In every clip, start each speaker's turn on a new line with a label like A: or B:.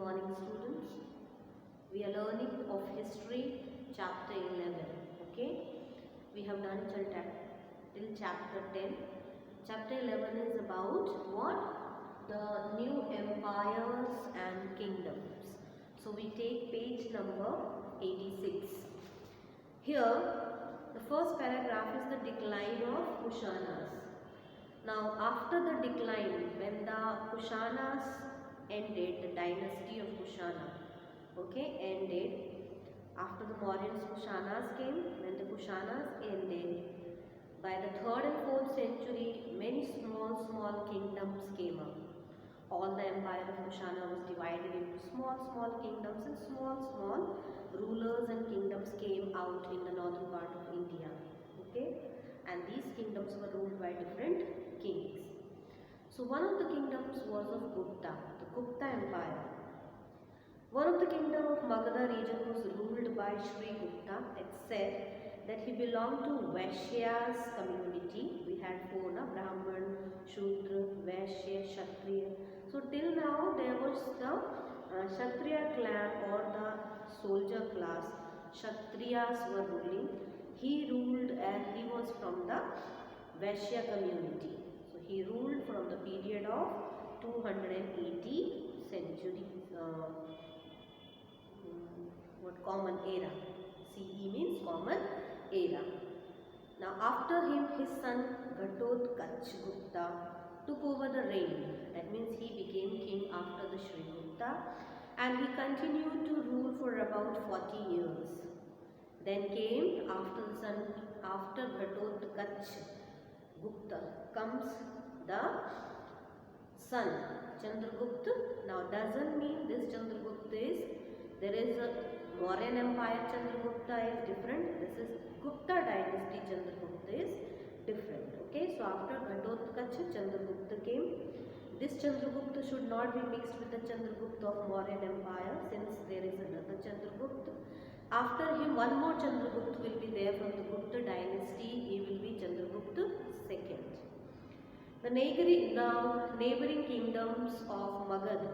A: morning, students. We are learning of history, chapter 11. Okay, we have done till chapter 10. Chapter 11 is about what? The new empires and kingdoms. So we take page number 86. Here, the first paragraph is the decline of Kushanas. Now, after the decline, when the Kushanas ended, the dynasty of Kushana, ended. After the Mauryans, Kushanas came. When the Kushanas ended, by the 3rd and 4th century, many small kingdoms came up. All the empire of Kushana was divided into small kingdoms, and small rulers and kingdoms came out in the northern part of India. Okay, and these kingdoms were ruled by different kings. So one of the kingdoms was of Gupta, the Gupta Empire. One of the kingdom of Magadha region was ruled by Sri Gupta. It's said that he belonged to Vaishya's community. We had 4, Brahman, Shudra, Vaishya, Kshatriya. So till now there was the Kshatriya clan or the soldier class. Kshatriyas were ruling. He ruled and he was from the Vaishya community. So he ruled from the period of 280 century. Common era. CE means common era. Now after him, his son Ghatotkacha Gupta took over the reign. That means he became king after the Sri Gupta, and he continued to rule for about 40 years. Then came after Ghatotkacha Gupta comes the son Chandragupta. Now doesn't mean this Chandragupta is, there is a Mauryan Empire Chandragupta is different. This is Gupta dynasty Chandragupta is different. Okay, so after Ghatotkacha Chandragupta came. This Chandragupta should not be mixed with the Chandragupta of Mauryan Empire, since there is another Chandragupta. After him, one more Chandragupta will be there from the Gupta dynasty. He will be Chandragupta II. The neighboring kingdoms of Magadha,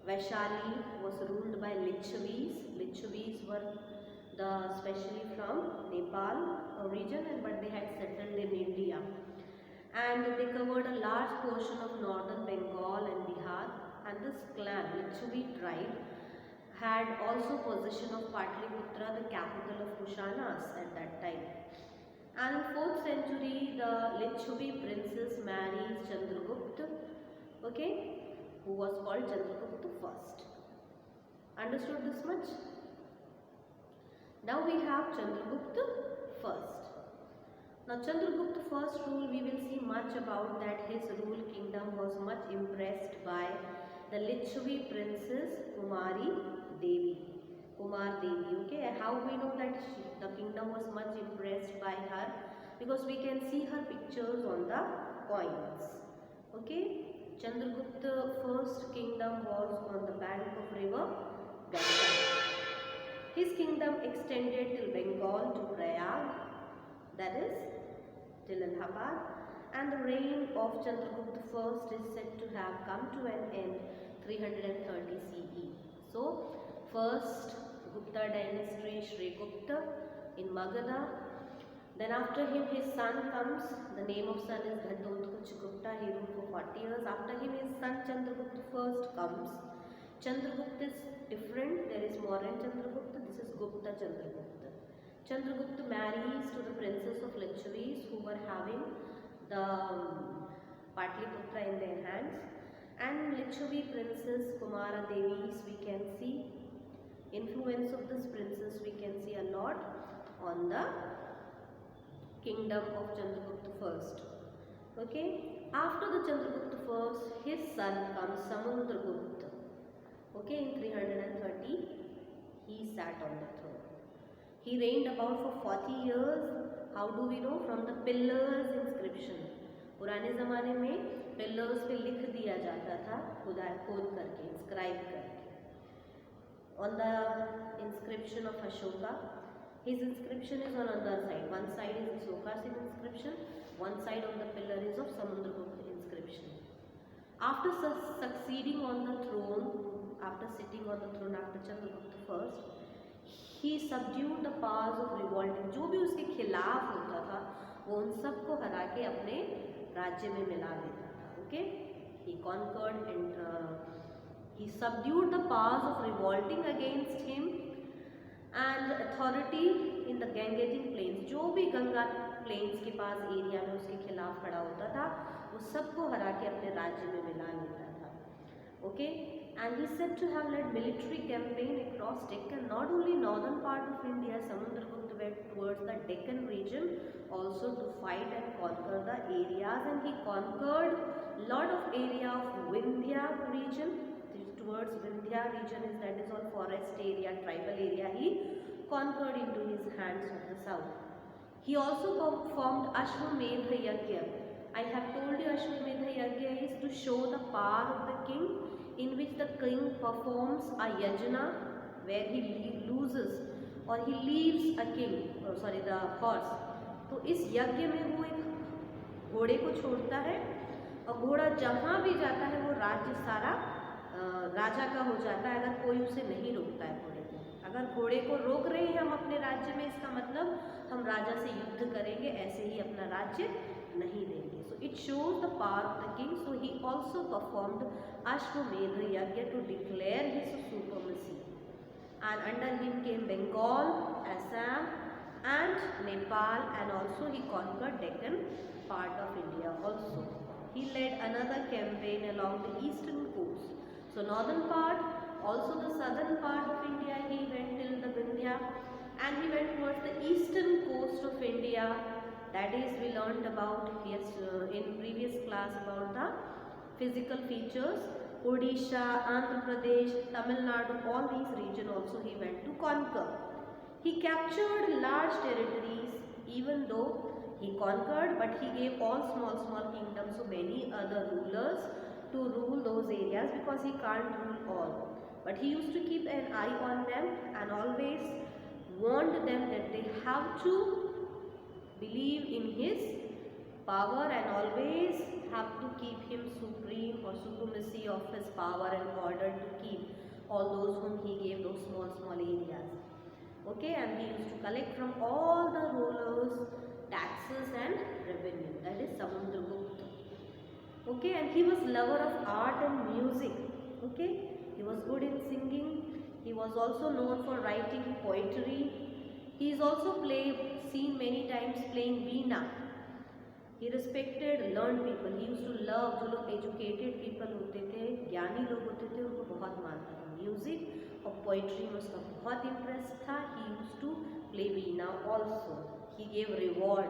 A: Vaishali was ruled by Licchavis. Licchavis were especially from Nepal region, but they had settled in India. And they covered a large portion of northern Bengal and Bihar. And this clan, Licchavi tribe, had also possession of Patliputra, the capital of Kushanas at that time. And in 4th century, the Licchavi princess marries Chandragupta, who was called Chandragupta I. Understood this much? Now we have Chandragupta I. Now Chandragupta I's rule, we will see much about that. His rule kingdom was much impressed by the Licchavi princess Kumar Devi. Okay, how we know that the kingdom was much impressed by her? Because we can see her pictures on the coins. Okay, Chandragupta I's kingdom was on the bank of river Ganga. His kingdom extended till Bengal to Prayag, that is till Allahabad, and the reign of Chandragupta I is said to have come to an end 330 CE. So first Gupta dynasty Sri Gupta in Magadha. Then after him his son comes. The name of son is Ghatotkacha Gupta. He ruled for 40 years. After him his son Chandragupta I comes. Chandragupta is different. There is Mauryan Chandragupta. This is Gupta Chandragupta. Chandragupta marries to the princess of Licchavis, who were having the Patliputra in their hands. And Licchavi princess Kumara Devi, we can see influence of this princess, we can see a lot on the kingdom of Chandragupta I. Okay, after the Chandragupta I, his son comes Samudragupta. Okay, in 330 he sat on the throne. He reigned about for 40 years. How do we know? From the pillars inscription. पुराने ज़माने में pillars पे लिख दिया जाता था, खोद करके, inscribe करके. On the inscription of Ashoka, his inscription is on other side. One side is Ashoka's inscription, one side on the pillar is of Samudragupta inscription. After succeeding on the throne, after on the throne after Chandragupta first, he subdued the powers of revolting. जो भी उसके खिलाफ होता था वो उन सबको हरा के अपने राज्य में मिला लेता था. Okay, he conquered and he subdued the powers of revolting against him and authority in the Gangetic plains. जो भी गंगा प्लेन्स के पास एरिया में उसके खिलाफ खड़ा होता था वो सबको हरा के अपने राज्य में मिला लेता था. Okay, and he said to have led military campaign across Deccan, not only northern part of India. Samudragupta went towards the Deccan region also to fight and conquer the areas, and he conquered lot of area of Vindhya region. Towards Vindhya region is all forest area, tribal area. He conquered into his hands of the south. He also performed Ashwamedha Yajna. I have told you Ashwamedha Yajna is to show the power of the king, in which the king performs a yajna where he loses or he leaves a king, the horse. तो इस यज्ञ में वो एक घोड़े को छोड़ता है और घोड़ा जहाँ भी जाता है वो राज्य सारा राजा का हो जाता है, अगर कोई उसे नहीं रोकता है घोड़े को. अगर घोड़े को रोक रहे हैं हम अपने राज्य में, इसका मतलब हम राजा से युद्ध करेंगे, ऐसे ही अपना राज्य नहीं देंगे. So it shows the power of the king. So he also performed Ashwamedha Yajna to declare his supremacy. And under him came Bengal, Assam and Nepal, and also he conquered Deccan part of India also. He led another campaign along the eastern coast. So northern part, also the southern part of India, he went till the Vindhya, and he went towards the eastern coast of India. That is, we learned about in previous class about the physical features. Odisha, Andhra Pradesh, Tamil Nadu, all these regions also he went to conquer. He captured large territories, even though he conquered, but he gave all small kingdoms to many other rulers to rule those areas, because he can't rule all. But he used to keep an eye on them and always warned them that they have to believe in his power and always have to keep him supreme or supremacy of his power in order to keep all those whom he gave those small areas. Okay, and he used to collect from all the rulers taxes and revenue. That is Samudragupta. Okay, and he was lover of art and music. Okay, he was good in singing. He was also known for writing poetry. He is also seen many times playing veena. He respected learned people. He used to love जो लोग educated people होते थे, ज्ञानी लोग होते थे, उनको बहुत मानता था. Music और poetry में उसका बहुत interest था. He used to play veena also. He gave reward,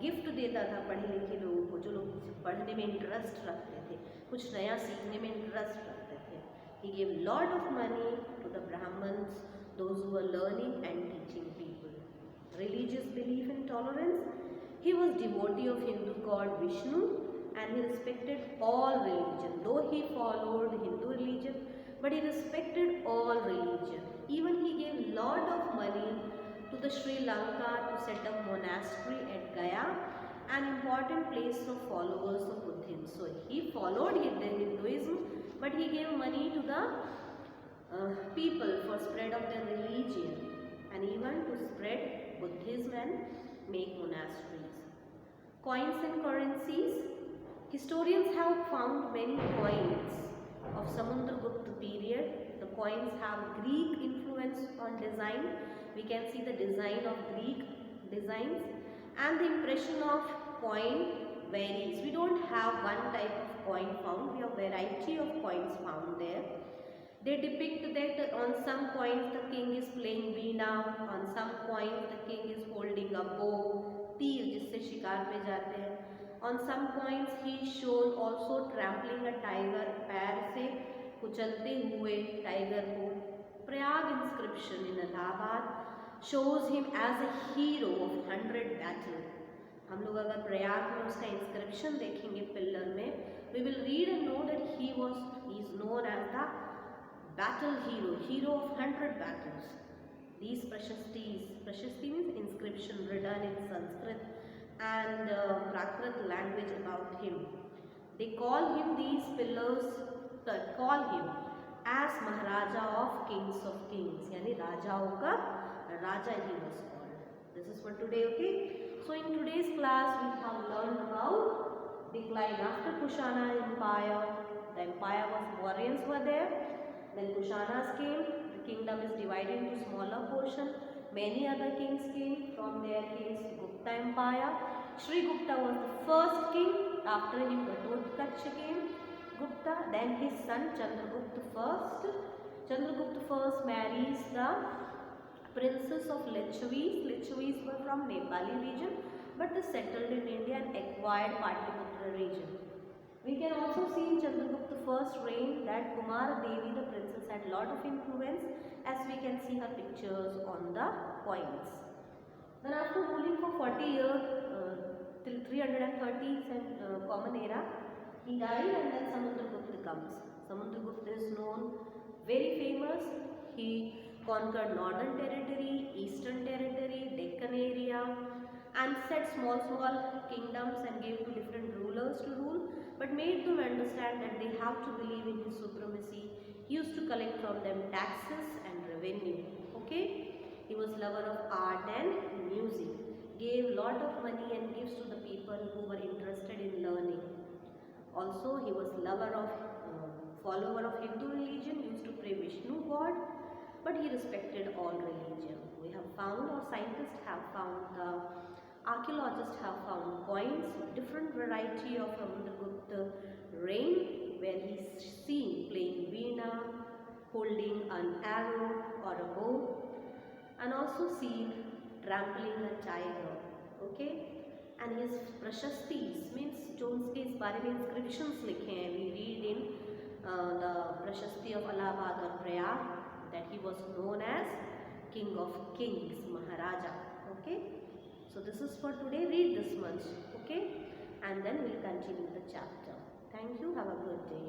A: gift देता था पढ़े लिखे लोगों को, जो लोग पढ़ने में interest रखते थे, कुछ नया सीखने में interest रखते थे. He gave lot of money to the Brahmins, those who were learning and teaching people. Religious belief and tolerance. He was devotee of Hindu god Vishnu, and he respected all religion. Though he followed Hindu religion, but he respected all religion. Even he gave lot of money to the Sri Lanka to set up monastery at Gaya, an important place for followers of Buddhism. So he followed Hinduism, but he gave money to the people for spread of their religion, and even to spread Buddhism and make monasteries. Coins and currencies. Historians have found many coins of Samudragupta period. The coins have Greek influence on design. We can see the design of Greek designs, and the impression of coin varies. We don't have one type of coin found. We have variety of coins found there. They depict that on some coins the king is playing veena, on some coins the king is holding a bow, तीर जिससे शिकार पे जाते हैं. On some coins he is shown also trampling a tiger, पैर से कुचलते हुए tiger को. Prayag inscription in Allahabad shows him as a hero of 100 battles. हम लोग अगर प्रयाग में उसका inscription देखेंगे पिलर में, we will read and know that he is known as the battle hero of 100 battles. These prashasti means inscription written in Sanskrit and Prakrit language about him. They call him these pillars, call him as Maharaja of Kings, यानी राजाओं का राजा he was called. This is for today, okay? So in today's class we have learned about decline after Kushana Empire. The empire was, warriors were there. Then Kushanas came. The kingdom is divided into smaller portion. Many other kings came. From there came Gupta Empire. Sri Gupta was the first king. After him Ghatotkacha came. Gupta. Then his son Chandragupta first. Chandragupta first marries the princess of Lichavis. Lichavis were from Nepali region, but they settled in India and acquired Patliputra region. We can also see in Chandragupta first reign that Kumara Devi, the princess, had lot of influence, as we can see her pictures on the coins. Then after ruling for 40 years, till 330 common era, he died, and then Samudragupta comes. Samudragupta is known, very famous. He conquered northern territory, eastern territory, Deccan area, and set small kingdoms and gave to different rulers to rule, but made them understand that they have to believe in his supremacy. He used to collect from them taxes and revenue. Okay, he was lover of art and music, gave lot of money and gifts to the people who were interested in learning. Also, he was lover of follower of Hindu religion, used to pray Vishnu God, but he respected all religion. We have found, or scientists have found, archaeologists have found coins, different variety of Samudragupta reign, where he is seen playing veena, holding an arrow or a bow, and also seen trampling a tiger. Okay, and his prashastis means जो उसके इस बारे में inscriptions लिखे हैं, we read in the Prashasti of Allahabad or Prayag that he was known as King of Kings, Maharaja. Okay, so this is for today. Read this much, okay, and then we'll continue the chapter. Thank you. Have a good day.